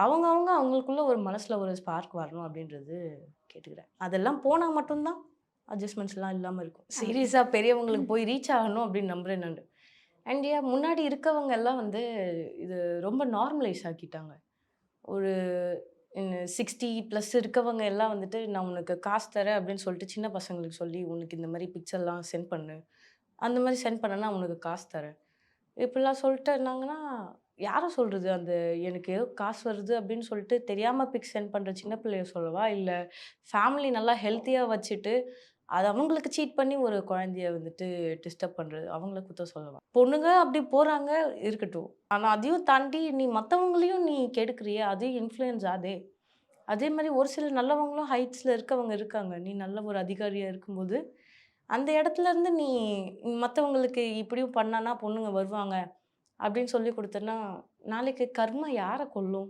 அவங்க அவங்களுக்குள்ள ஒரு மனசுல ஒரு ஸ்பார்க் வரணும் அப்படின்றது கேட்டுக்கிறேன். அதெல்லாம் போனா மட்டும் தான் அட்ஜஸ்ட்மெண்ட்ஸ்லாம் இல்லாம இருக்கும். சீரியஸா பெரியவங்களுக்கு போய் ரீச் ஆகணும் அப்படின்னு நம்புறேன் நானு. அண்ட் முன்னாடி இருக்கவங்க எல்லாம் வந்து இது ரொம்ப நார்மலைஸ் ஆக்கிட்டாங்க. ஒரு 60 ப்ளஸ் இருக்கவங்க எல்லாம் வந்துட்டு, "நான் உனக்கு காசு தரேன்" அப்படின்னு சொல்லிட்டு சின்ன பசங்களுக்கு சொல்லி, "உனக்கு இந்த மாரி பிக்சர்லாம் சென்ட் பண்ணு. அந்த மாரி சென்ட் பண்ணேன்னா உனக்கு காசு தரேன்." இப்படிலாம் சொல்லிட்டு இருந்தாங்கன்னா, யார சொல்றது? அந்த எனக்கு ஏதோ காசு வருது அப்படின்னு சொல்லிட்டு தெரியாம பிக் சென்ட் பண்ற சின்ன பிள்ளைய சொல்லவா? இல்ல ஃபேமிலி நல்லா ஹெல்த்தியா வச்சுட்டு, அது அவங்களுக்கு சீட் பண்ணி ஒரு குழந்தைய வந்துட்டு டிஸ்டர்ப் பண்றது, அவங்கள குத்தம் சொல்லவா? பொண்ணுங்க அப்படி போறாங்க, இருக்கட்டும். ஆனா அதையும் தாண்டி நீ மத்தவங்களையும் நீ கெடுக்குறியே, அதையும் இன்ஃப்ளூயன்ஸ் ஆதே. அதே மாரி ஒரு சில நல்லவங்களும் ஹைட்ஸ்ல இருக்கவங்க இருக்காங்க. நீ நல்ல ஒரு அதிகாரியா இருக்கும்போது, அந்த இடத்துலருந்து நீ மத்தவங்களுக்கு இப்படியும் பண்ணானா பொண்ணுங்க வருவாங்க, அப்படின்னு சொல்லிக் குடுத்தன்னா, நாளைக்கு கர்மா யார கொல்லும்?